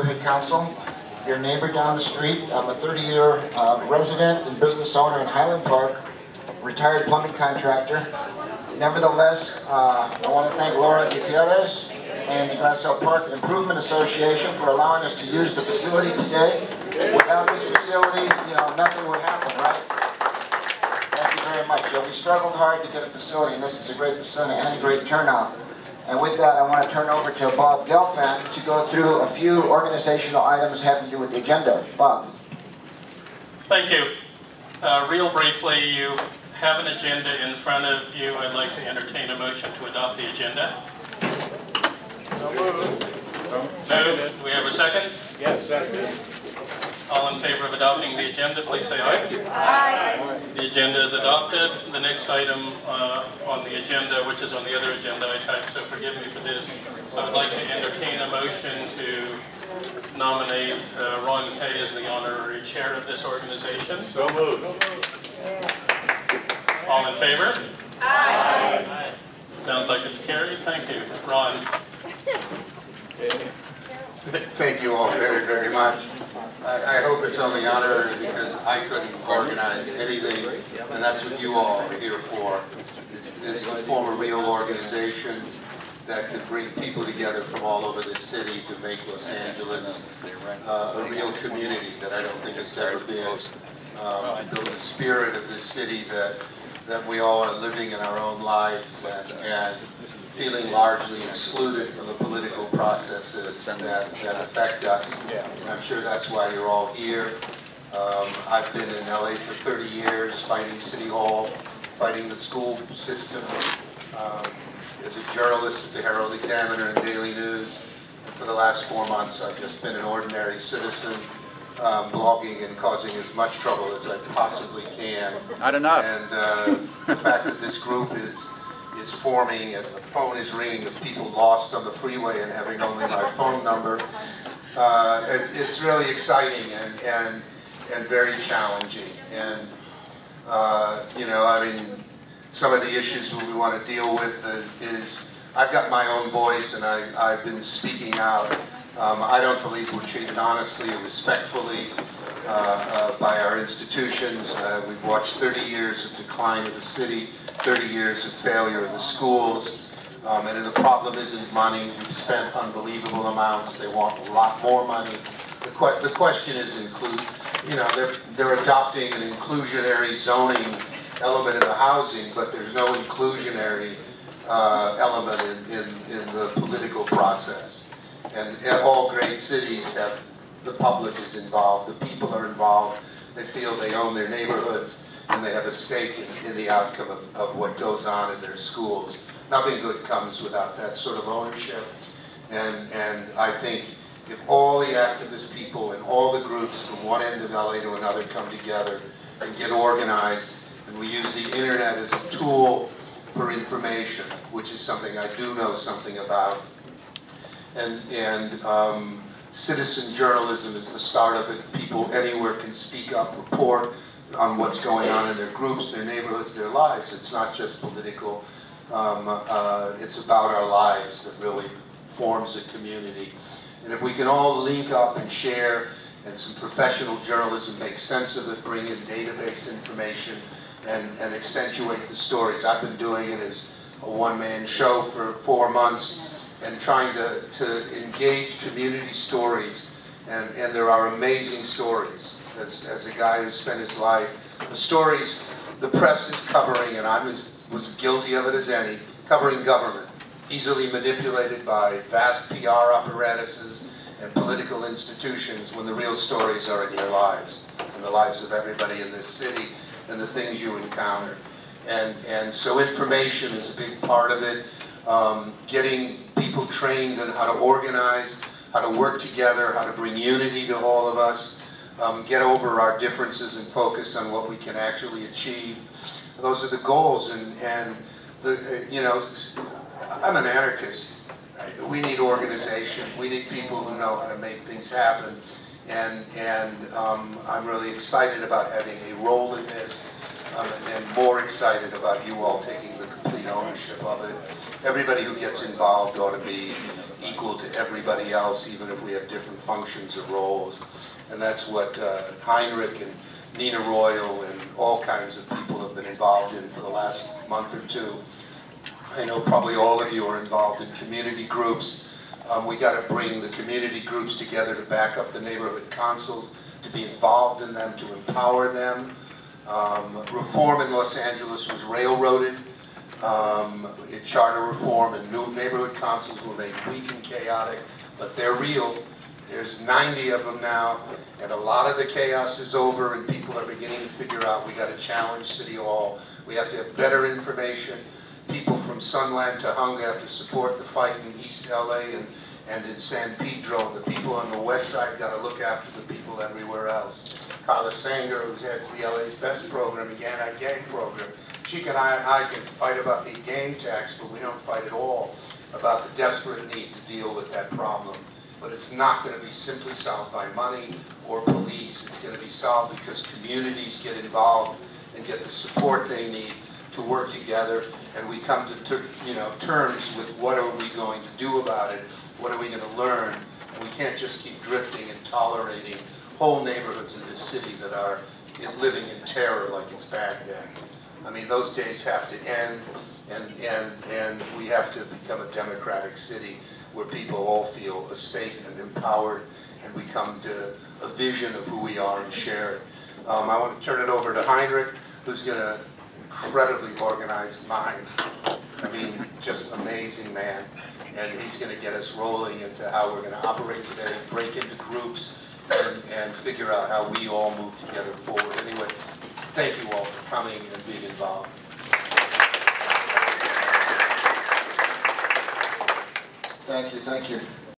neighborhood council, your neighbor down the street. I'm a 30-year resident and business owner in Highland Park, retired plumbing contractor. Nevertheless, I want to thank Laura Gutierrez and the Glassell Park Improvement Association for allowing us to use the facility today. Without this facility, nothing would happen, right? Thank you very much. We struggled hard to get a facility, and this is a great facility and a great turnout. And with that, I want to turn over to Bob Gelfand to go through a few organizational items having to do with the agenda. Bob. Thank you. Real briefly, you have an agenda in front of you. I'd like to entertain a motion to adopt the agenda. So moved. Moved. Do we have a second? Yes, second. All in favor of adopting the agenda, please say aye. Aye. The agenda is adopted. The next item on the agenda, which is on the other agenda I typed, so forgive me for this. I would like to entertain a motion to nominate Ron Kay as the honorary chair of this organization. So moved. All in favor? Aye. Aye. Sounds like it's carried. Thank you. Ron. Thank you all very, very much. I hope it's only honorary because I couldn't organize anything, and that's what you all are here for. It's to form a real organization that could bring people together from all over the city to make Los Angeles a real community that I don't think it's ever been. The spirit of this city that we all are living in our own lives and feeling largely excluded from the political processes that affect us. And I'm sure that's why you're all here. I've been in LA for 30 years, fighting City Hall, fighting the school system, as a journalist at the Herald Examiner and Daily News. And for the last 4 months, I've just been an ordinary citizen, blogging and causing as much trouble as I possibly can. Not enough. And the fact that this group is forming and the phone is ringing of people lost on the freeway and having only my phone number, it's really exciting and very challenging. And some of the issues we want to deal with is I've got my own voice and I've been speaking out. I don't believe we're treated honestly or respectfully by our institutions. We've watched 30 years of decline of the city, 30 years of failure of the schools, and the problem isn't money. We've spent unbelievable amounts. They want a lot more money. The question is they're adopting an inclusionary zoning element in the housing, but there's no inclusionary element in the political process. And all great cities have the public is involved, the people are involved, they feel they own their neighborhoods, and they have a stake in the outcome of what goes on in their schools. Nothing good comes without that sort of ownership. And I think if all the activist people and all the groups from one end of LA to another come together and get organized, and we use the internet as a tool for information, which is something I do know something about, and citizen journalism is the start of it. People anywhere can speak up, report on what's going on in their groups, their neighborhoods, their lives. It's not just political. It's about our lives that really forms a community. And if we can all link up and share, and some professional journalism make sense of it, bring in database information, and accentuate the stories. I've been doing it as a one-man show for 4 months, and trying to engage community stories, and there are amazing stories. As a guy who spent his life, the stories the press is covering, and I was guilty of it as any, covering government, easily manipulated by vast PR apparatuses and political institutions, when the real stories are in your lives, and the lives of everybody in this city, and the things you encounter. And so information is a big part of it. Getting people trained on how to organize, how to work together, how to bring unity to all of us, get over our differences and focus on what we can actually achieve. Those are the goals, and I'm an anarchist. We need organization. We need people who know how to make things happen, and I'm really excited about having a role in this, and more excited about you all taking the complete ownership of it. Everybody who gets involved ought to be equal to everybody else, even if we have different functions or roles. And that's what Heinrich and Nina Royal and all kinds of people have been involved in for the last month or two. I know probably all of you are involved in community groups. We got to bring the community groups together to back up the neighborhood councils, to be involved in them, to empower them. Reform in Los Angeles was railroaded. Charter reform and new neighborhood councils were made weak and chaotic, but they're real. There's 90 of them now, and a lot of the chaos is over, and people are beginning to figure out we got to challenge City Hall. We have to have better information. People from Sunland to Hunga have to support the fight in East LA and in San Pedro, and the people on the west side got to look after the people everywhere else. Carla Sanger, who heads the LA's Best program, the anti-gang program, she and I can fight about the gang tax, but we don't fight at all about the desperate need to deal with that problem. But it's not going to be simply solved by money or police. It's going to be solved because communities get involved and get the support they need to work together, and we come to terms with what are we going to do about it, what are we going to learn. And we can't just keep drifting and tolerating whole neighborhoods in this city that are living in terror like it's Baghdad. I mean, those days have to end, and we have to become a democratic city where people all feel safe and empowered, and we come to a vision of who we are and share it. I want to turn it over to Heinrich, who's got an incredibly organized mind. I mean, just an amazing man. And he's going to get us rolling into how we're going to operate today, break into groups, and figure out how we all move together forward. Anyway, thank you all for coming and being involved. Thank you, thank you.